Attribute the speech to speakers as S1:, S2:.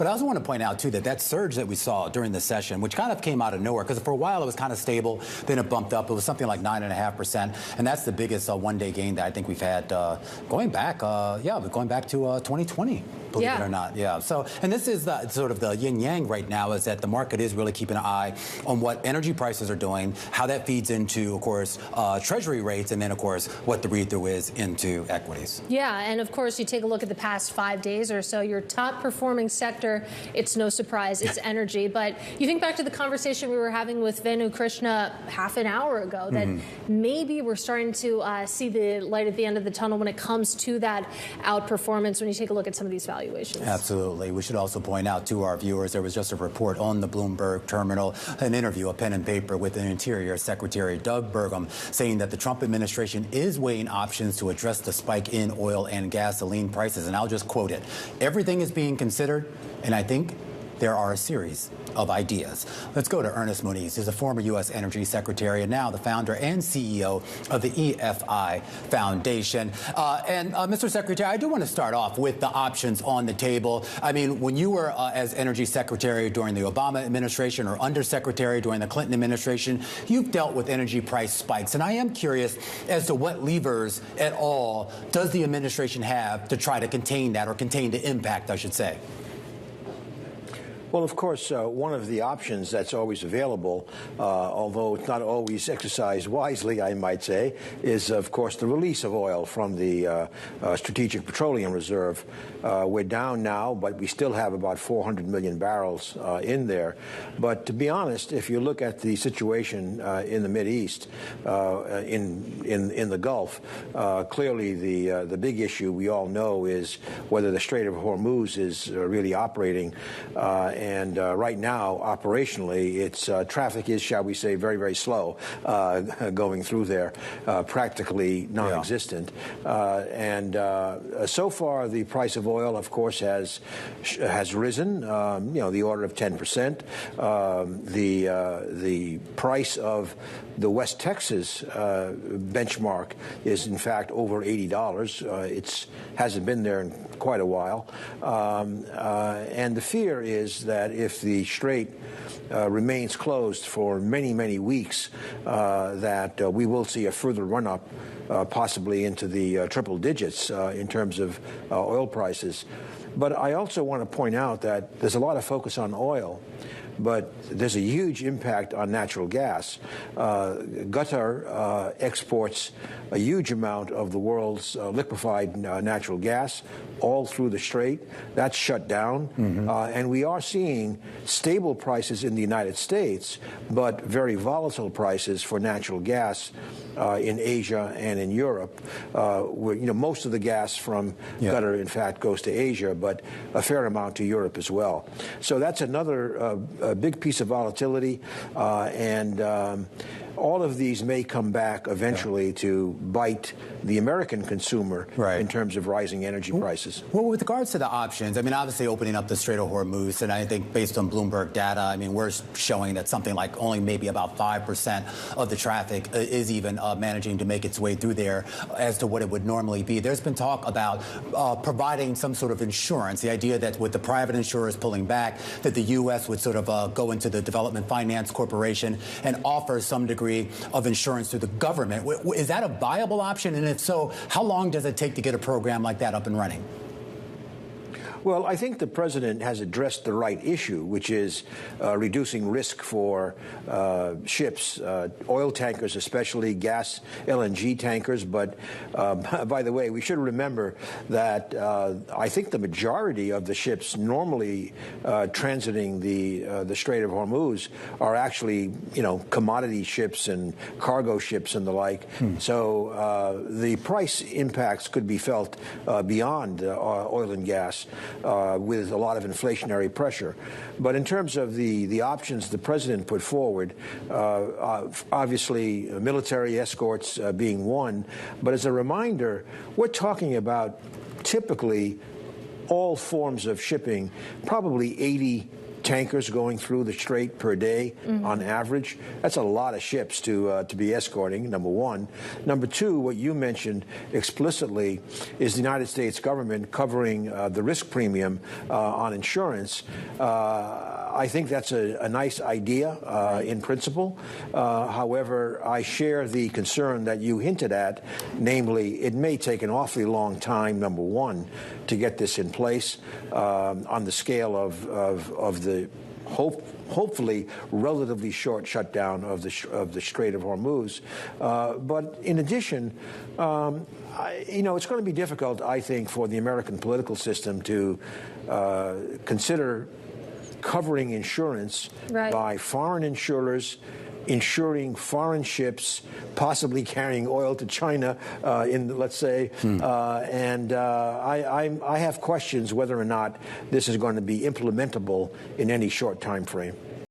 S1: But I also want to point out, too, that that surge that we saw during the session, which kind of came out of nowhere, because for a while it was kind of stable, then it bumped up. It was something like 9.5%, and that's the biggest one-day gain that I think we've had going back to 2020. Believe it or not, yeah. So, and this is sort of the yin-yang right now, is that the market is really keeping an eye on what energy prices are doing, how that feeds into, of course, Treasury rates, and then, of course, what the read-through is into equities.
S2: Yeah, and of course, you take a look at the past 5 days or so, your top-performing sector, it's no surprise, it's energy. But you think back to the conversation we were having with Venu Krishna half an hour ago, that maybe we're starting to see the light at the end of the tunnel when it comes to that outperformance when you take a look at some of these valuations.
S1: Absolutely. We should also point out to our viewers, there was just a report on the Bloomberg terminal, an interview, a pen and paper with the Interior Secretary Doug Burgum, saying that the Trump administration is weighing options to address the spike in oil and gasoline prices. And I'll just quote it. Everything is being considered, and I think there are a series of ideas. Let's go to Ernest Moniz. He's a former U.S. Energy Secretary and now the founder and CEO of the EFI Foundation. Mr. Secretary, I do want to start off with the options on the table. I mean, when you were as Energy Secretary during the Obama administration or Undersecretary during the Clinton administration, you've dealt with energy price spikes. And I am curious as to what levers at all does the administration have to try to contain that, or contain the impact, I should say?
S3: Well, of course, one of the options that's always available, although it's not always exercised wisely, I might say, is, of course, the release of oil from the Strategic Petroleum Reserve. We're down now, but we still have about 400 million barrels in there. But to be honest, if you look at the situation in the Mideast, in the Gulf, clearly the big issue we all know is whether the Strait of Hormuz is really operating. And right now, operationally, its traffic is, shall we say, very, very slow going through there, practically non-existent. So far, the price of oil, of course, has risen, the order of 10%. The price of the West Texas benchmark is, in fact, over $80. It hasn't been there in quite a while. And the fear is that if the strait remains closed for many, many weeks, that we will see a further run-up, possibly into the triple digits in terms of oil prices. But I also want to point out that there's a lot of focus on oil, but there's a huge impact on natural gas. Qatar exports a huge amount of the world's liquefied natural gas all through the strait. That's shut down. And we are seeing stable prices in the United States, but very volatile prices for natural gas in Asia and in Europe. Where, most of the gas from Qatar, in fact, goes to Asia, but a fair amount to Europe as well. So that's another big piece of volatility, and all of these may come back eventually to bite the American consumer in terms of rising energy prices.
S1: Well, with regards to the options, I mean, obviously opening up the Strait of Hormuz, and I think based on Bloomberg data, I mean, we're showing that something like only maybe about 5% of the traffic is even managing to make its way through there as to what it would normally be. There's been talk about providing some sort of insurance, the idea that with the private insurers pulling back, that the U.S. would sort of go into the Development Finance Corporation and offer some degree of insurance through the government. Is that a viable option? And if so, how long does it take to get a program like that up and running?
S3: Well, I think the president has addressed the right issue, which is reducing risk for ships, oil tankers, especially gas LNG tankers. But by the way, we should remember that I think the majority of the ships normally transiting the Strait of Hormuz are actually, commodity ships and cargo ships and the like. So the price impacts could be felt beyond oil and gas. With a lot of inflationary pressure. But in terms of the options the president put forward, obviously military escorts being one. But as a reminder, we're talking about typically all forms of shipping, probably 80 to tankers going through the Strait per day on average. That's a lot of ships to be escorting, number one. Number two, what you mentioned explicitly is the United States government covering the risk premium on insurance. I think that's a nice idea in principle. However, I share the concern that you hinted at, namely, it may take an awfully long time, number one, to get this in place on the scale of the hopefully relatively short shutdown of the Strait of Hormuz. But in addition, it's going to be difficult, I think, for the American political system to consider covering insurance by foreign insurers insuring foreign ships, possibly carrying oil to China, let's say, and I have questions whether or not this is going to be implementable in any short time frame.